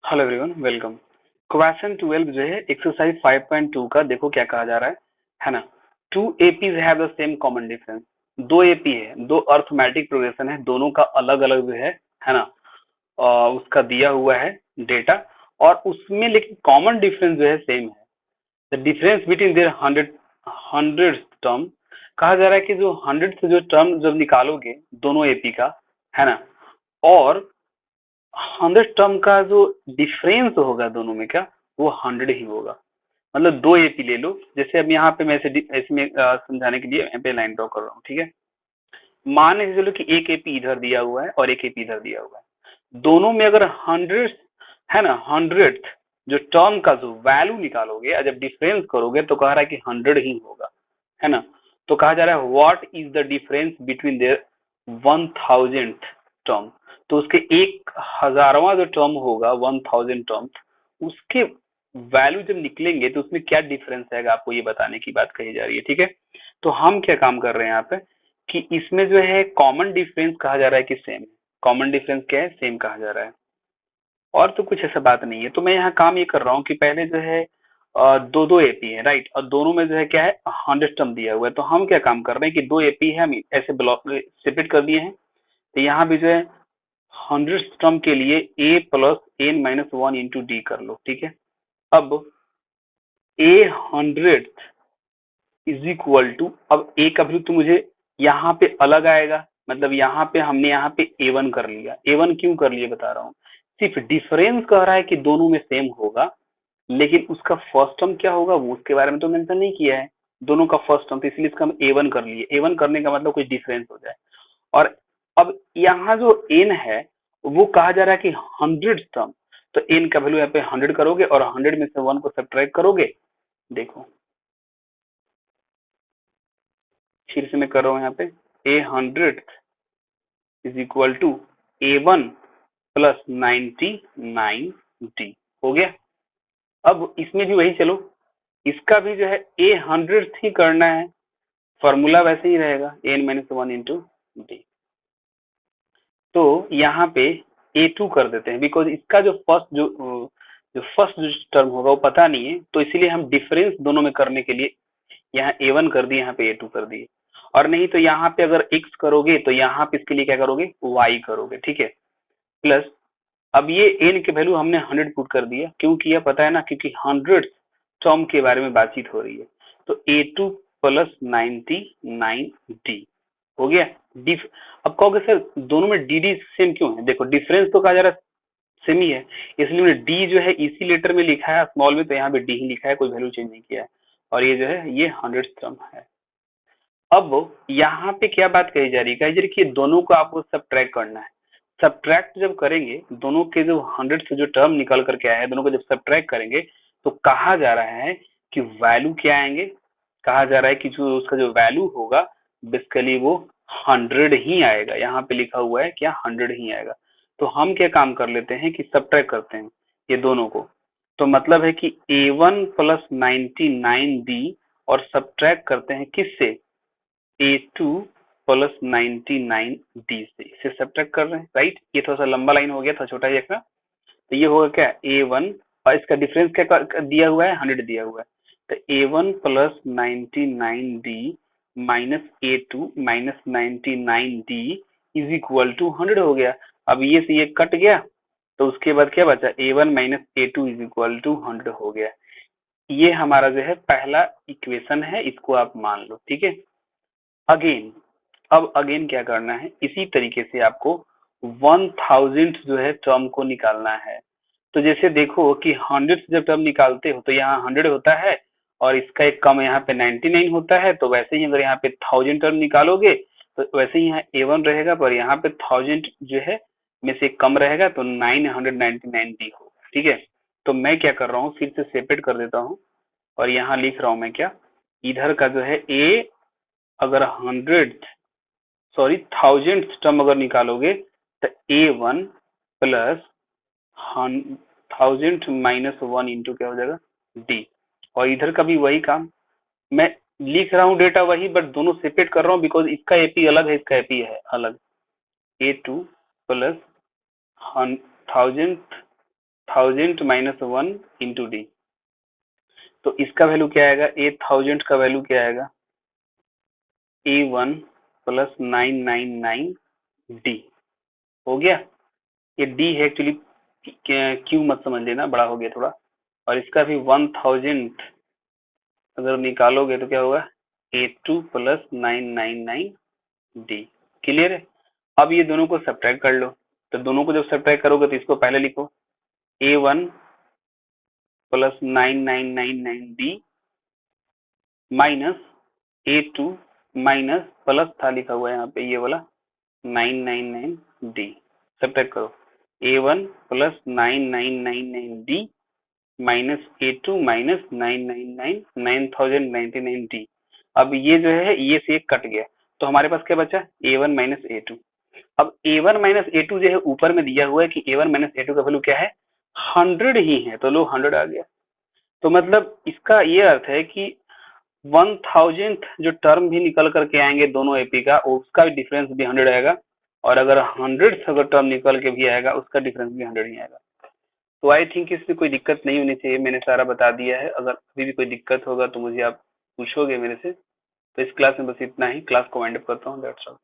Hello everyone, welcome. Question 12 जो है exercise 5.2 का देखो क्या कहा जा रहा है ना। Two APs have the same common difference. दो एपी है, दो अर्थमेटिक प्रोग्रेशन है, दोनों का अलग अलग जो है ना। उसका दिया हुआ है डेटा, और उसमें लेकिन कॉमन डिफरेंस जो है सेम है। The difference between their hundred term. कहा जा रहा है कि जो 100 से जो टर्म जब निकालोगे दोनों एपी का, है ना, और 100 टर्म का जो डिफरेंस होगा दोनों में का, वो 100 ही होगा। मतलब दो एपी ले लो, जैसे अब यहाँ पे मैं इसमें समझाने के लिए यहाँ पे लाइन ड्रॉ कर रहा हूँ, ठीक है। मान के चलो कि एक एपी इधर दिया हुआ है और एक एपी इधर दिया हुआ है। दोनों में अगर 100 है ना, 100 जो टर्म का जो वैल्यू निकालोगे और जब डिफरेंस करोगे तो कह रहा है कि 100 ही होगा, है ना। तो कहा जा रहा है what is the difference between their 1000 term. तो उसके 1000वां जो टर्म होगा, 1000 टर्म, उसके वैल्यू जब निकलेंगे तो उसमें क्या डिफरेंस आएगा, आपको ये बताने की बात कही जा रही है, ठीक है। तो हम क्या काम कर रहे हैं यहाँ पे कि इसमें जो है कॉमन डिफरेंस कहा जा रहा है कि सेम। कॉमन डिफरेंस क्या है, सेम कहा जा रहा है, और तो कुछ ऐसा बात नहीं है। तो मैं यहाँ काम ये कर रहा हूँ कि पहले जो है दो दो एपी है, राइट, और दोनों में जो है क्या है 100 टर्म दिया हुआ है। तो हम क्या काम कर रहे हैं कि दो एपी है, हम ऐसे ब्लॉक सेपरेट कर दिए हैं। तो यहाँ भी जो है 100 टर्म के लिए a plus n minus 1 into D कर लो, ठीक है। अब a 100 इज इक्वल टू, अब a का वैल्यू तो मुझे यहाँ पे अलग आएगा, मतलब यहाँ पे हमने यहाँ पे a1 कर लिया। a1 क्यों कर लिया बता रहा हूँ, सिर्फ डिफरेंस कह रहा है कि दोनों में सेम होगा, लेकिन उसका फर्स्ट टर्म क्या होगा वो उसके बारे में तो मेंशन नहीं किया है। दोनों का फर्स्ट टर्म, तो इसलिए इसका हम a1 कर लिए। a1 करने का मतलब कुछ डिफरेंस हो जाए। और अब यहाँ जो n है वो कहा जा रहा है कि 100 टर्म। तो n का वैल्यू यहाँ पे 100 करोगे और 100 में से 1 को सब्ट्रैक्ट करोगे। देखो फिर से मैं कर रहा हूँ यहाँ पे, a100 is equal to a1 plus 99d हो गया। अब इसमें भी वही चलो, इसका भी जो है a100 ही करना है, फॉर्मूला वैसे ही रहेगा n माइनस 1 इंटू डी। तो यहाँ पे A2 कर देते हैं, बिकॉज इसका जो फर्स्ट जो टर्म होगा वो पता नहीं है, तो इसीलिए हम डिफरेंस दोनों में करने के लिए यहाँ A1 कर दिए, यहाँ पे A2 कर दिए। और नहीं तो यहाँ पे अगर x करोगे तो यहाँ पे इसके लिए क्या करोगे, y करोगे, ठीक है। प्लस अब ये n के वैल्यू हमने 100 पुट कर दिया, क्यों किया पता है ना, क्योंकि 100 टर्म के बारे में बातचीत हो रही है। तो A2 प्लस 99d हो गया। डिफ अब कहोगे सर दोनों में डी डी सेम क्यों है, देखो डिफरेंस तो कहा जा रहा है सेम ही है, इसलिए मैंने डी जो है इसी लेटर में लिखा है स्मॉल में, तो यहाँ पे डी ही लिखा है, कोई वैल्यू चेंज नहीं किया है। और ये जो है ये 100 टर्म है। अब यहाँ पे क्या बात कही जा रही है, कही जा रही है कि दोनों को आपको सब्ट्रैक्ट करना है। सब्ट्रैक्ट जब करेंगे दोनों के जो 100 से जो टर्म निकल करके आया है, दोनों को जब सब्ट्रैक्ट करेंगे तो कहा जा रहा है कि वैल्यू क्या आएंगे। कहा जा रहा है कि जो उसका जो वैल्यू होगा बेसिकली वो 100 ही आएगा। यहाँ पे लिखा हुआ है क्या, 100 ही आएगा। तो हम क्या काम कर लेते हैं कि सब्ट्रैक्ट करते हैं ये दोनों को। तो मतलब है कि a1 प्लस 99d और सब्ट्रैक्ट करते हैं किससे, A2 प्लस 99d से, इसे सब्ट्रैक्ट कर रहे हैं, राइट। ये थोड़ा सा लंबा लाइन हो गया था, छोटा ही रखना। तो ये होगा क्या A1, और इसका डिफरेंस क्या दिया हुआ है, 100 दिया हुआ है। तो A1 plus 99d minus A2 minus 99d is equal to 100 हो गया। अब ये से ये कट गया, तो उसके बाद क्या बचा, A1 minus A2 is equal to 100 हो गया। ये हमारा जो है पहला इक्वेशन है, इसको आप मान लो, ठीक है। अगेन, अब अगेन क्या करना है, इसी तरीके से आपको 1000 जो है टर्म को निकालना है। तो जैसे देखो कि 100 से जब टर्म निकालते हो तो यहाँ 100 होता है, और इसका एक कम यहाँ पे 99 होता है। तो वैसे ही अगर यहाँ पे 1000 टर्म निकालोगे तो वैसे ही यहाँ A1 रहेगा, पर यहाँ पे 1000 जो है में से कम रहेगा, तो 999d होगा, ठीक है। तो मैं क्या कर रहा हूँ, फिर से सेपरेट कर देता हूँ, और यहाँ लिख रहा हूँ मैं क्या, इधर का जो है a, अगर 1000 टर्म अगर निकालोगे तो A1 प्लस 1000 माइनस 1 इंटू क्या हो जाएगा D। और इधर का भी वही काम, मैं लिख रहा हूँ डेटा वही, बट दोनों सेपरेट कर रहा हूँ, बिकॉज इसका एपी अलग है, इसका एपी है अलग। A2 plus 1000 1000 minus 1 into D. तो इसका वैल्यू क्या आएगा, 8000 का वैल्यू क्या आएगा, A1 प्लस 999 डी। हो गया, ये डी है एक्चुअली, क्यू मत समझ लेना, बड़ा हो गया थोड़ा। और इसका भी 1000 अगर निकालोगे तो क्या होगा, A2 प्लस 999 डी। क्लियर है। अब ये दोनों को सब्ट्रैक्ट कर लो। तो दोनों को जब सब्ट्रैक्ट करोगे तो इसको पहले लिखो, A1 plus 9999 D minus A2 minus plus था लिखा हुआ है यहाँ पे ये वाला 999 डी। सब्ट्रैक्ट करो, A1 plus 9999 D minus A2 minus 9099 D. अब ये जो है ये से एक कट गया, तो हमारे पास क्या बचा, A1 माइनस A2। अब A1 माइनस A2 जो है ऊपर में दिया हुआ है कि A1 माइनस A2 का वैल्यू क्या है, 100 ही है, तो लो 100 आ गया। तो मतलब इसका ये अर्थ है कि 1000 जो टर्म भी निकल करके आएंगे दोनों एपी का, उसका भी डिफरेंस भी 100 आएगा। और अगर 100 अगर टर्म निकल के भी आएगा उसका डिफरेंस भी 100 ही आएगा। तो आई थिंक इसमें कोई दिक्कत नहीं होनी चाहिए, मैंने सारा बता दिया है। अगर अभी भी कोई दिक्कत होगा तो मुझे आप पूछोगे मेरे से। तो इस क्लास में बस इतना ही, क्लास को वाइंड अप करता हूँ, दैट्स ऑल।